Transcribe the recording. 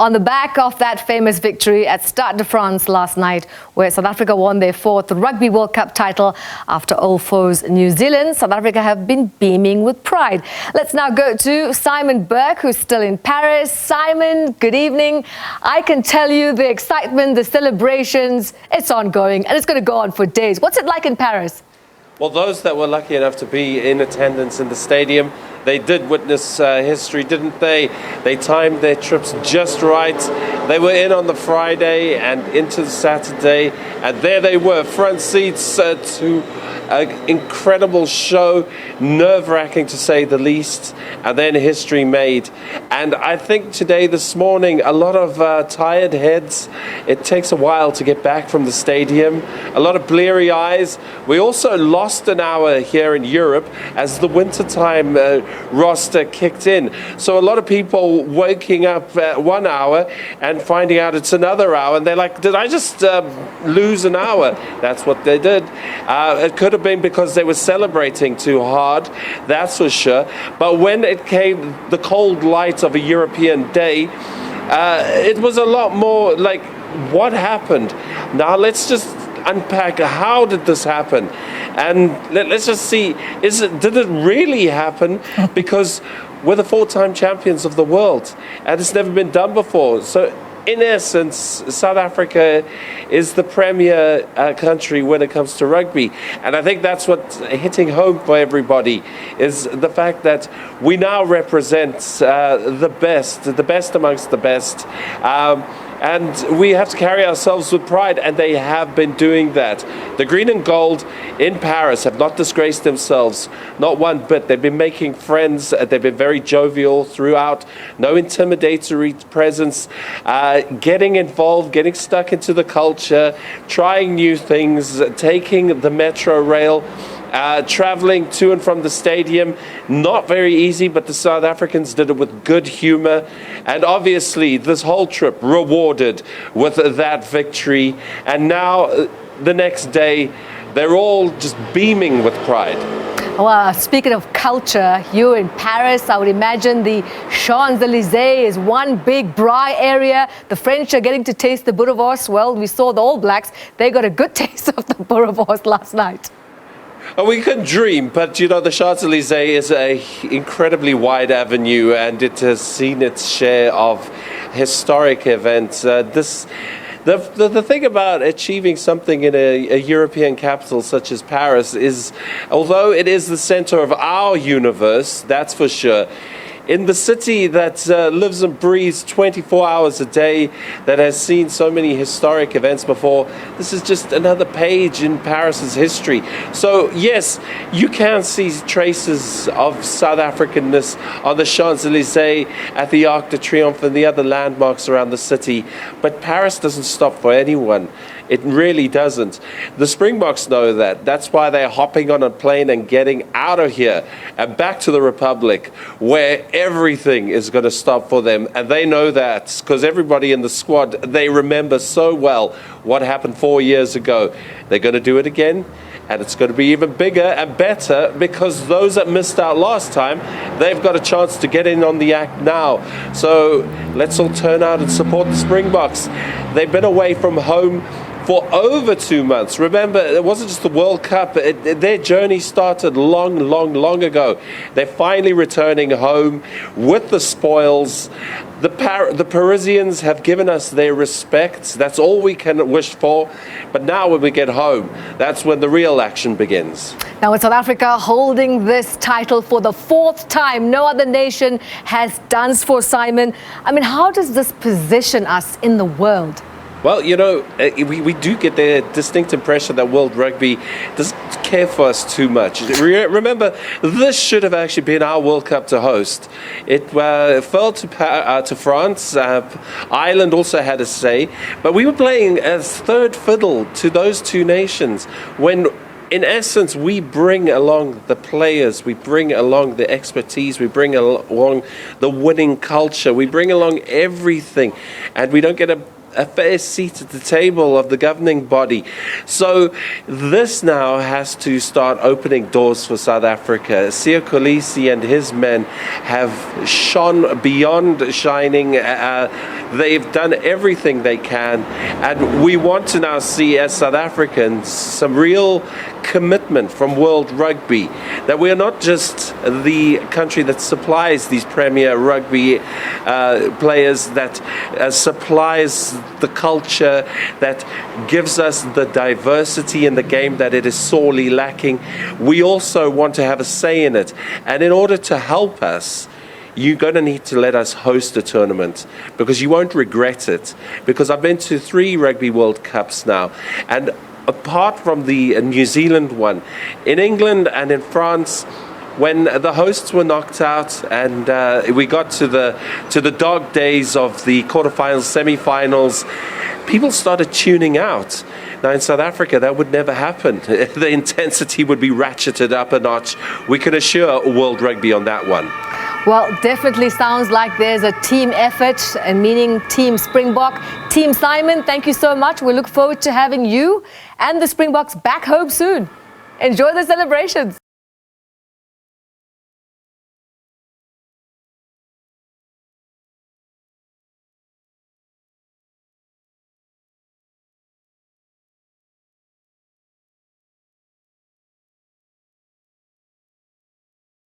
On the back of that famous victory at Stade de France last night, where South Africa won their fourth Rugby World Cup title after old foes New Zealand, South Africa have been beaming with pride. Let's now go to Simon Burke, who's still in Paris. Simon, good evening. I can tell you the excitement, the celebrations, it's ongoing and it's going to go on for days. What's it like in Paris? Well, those that were lucky enough to be in attendance in the stadium, they did witness history, didn't they? They timed their trips just right. They were in on the Friday and into the Saturday, and there they were, front seats to an incredible show, nerve-wracking to say the least, and then history made. And I think today, this morning, a lot of tired heads. It takes a while to get back from the stadium, a lot of bleary eyes. We also lost an hour here in Europe as the wintertime roster kicked in. So a lot of people waking up at 1 hour and finding out it's another hour, and they're like, did I just lose an hour? That's what they did. It could have been because they were celebrating too hard, that's for sure. But when it came the cold light of a European day, it was a lot more like, what happened? Now let's just unpack, how did this happen? And let's just see, did it really happen? Because we're the 4-time champions of the world, and it's never been done before. So in essence, South Africa is the premier country when it comes to rugby. And I think that's what's hitting home for everybody, is the fact that we now represent the best amongst the best. And we have to carry ourselves with pride, and they have been doing that. The green and gold in Paris have not disgraced themselves, not one bit. They've been making friends. They've been very jovial throughout. No intimidatory presence. Getting involved, getting stuck into the culture, trying new things, taking the metro rail. Traveling to and from the stadium, not very easy, but the South Africans did it with good humor. And obviously, this whole trip rewarded with that victory. And now, the next day, they're all just beaming with pride. Well, speaking of culture, you're in Paris. I would imagine the Champs-Élysées is one big braai area. The French are getting to taste the boerewors. Well, we saw the All Blacks. They got a good taste of the boerewors last night. Oh, we could dream, but you know, the Champs-Élysées is an incredibly wide avenue, and it has seen its share of historic events. The thing about achieving something in a European capital such as Paris is, although it is the center of our universe, that's for sure, in the city that lives and breathes 24 hours a day, that has seen so many historic events before, this is just another page in Paris's history. So yes, you can see traces of South Africanness on the Champs-Élysées, at the Arc de Triomphe and the other landmarks around the city. But Paris doesn't stop for anyone. It really doesn't. The Springboks know that. That's why they're hopping on a plane and getting out of here and back to the Republic, where everything is going to stop for them. And they know that because everybody in the squad, they remember so well what happened 4 years ago. They're going to do it again. And it's going to be even bigger and better, because those that missed out last time, they've got a chance to get in on the act now. So let's all turn out and support the Springboks. They've been away from home for over 2 months. Remember, it wasn't just the World Cup. Their journey started long ago. They're finally returning home with the spoils. The Parisians have given us their respect. That's all we can wish for. But now when we get home, that's when the real action begins. Now with South Africa holding this title for the 4th time, no other nation has done so, Simon. I mean, how does this position us in the world? Well, you know, we do get the distinct impression that World Rugby doesn't care for us too much. Remember, this should have actually been our World Cup to host. It fell to France. Ireland also had a say. But we were playing as third fiddle to those two nations when, in essence, we bring along the players, we bring along the expertise, we bring along the winning culture, we bring along everything, and we don't get a a fair seat at the table of the governing body. So this now has to start opening doors for South Africa. Siya Kolisi and his men have shone beyond shining. They've done everything they can, and we want to now see, as South Africans, some real commitment from World Rugby, that we are not just the country that supplies these premier rugby players, that supplies the culture, that gives us the diversity in the game that it is sorely lacking. We also want to have a say in it, and in order to help us, you're going to need to let us host a tournament, because you won't regret it. Because I've been to 3 Rugby World Cups now, and apart from the New Zealand one, in England and in France, when the hosts were knocked out and we got to the dog days of the quarterfinals, semi-finals, people started tuning out. Now in South Africa, that would never happen. The intensity would be ratcheted up a notch. We can assure World Rugby on that one. Well, definitely sounds like there's a team effort, and meaning Team Springbok. Team Simon, thank you so much. We look forward to having you and the Springboks back home soon. Enjoy the celebrations.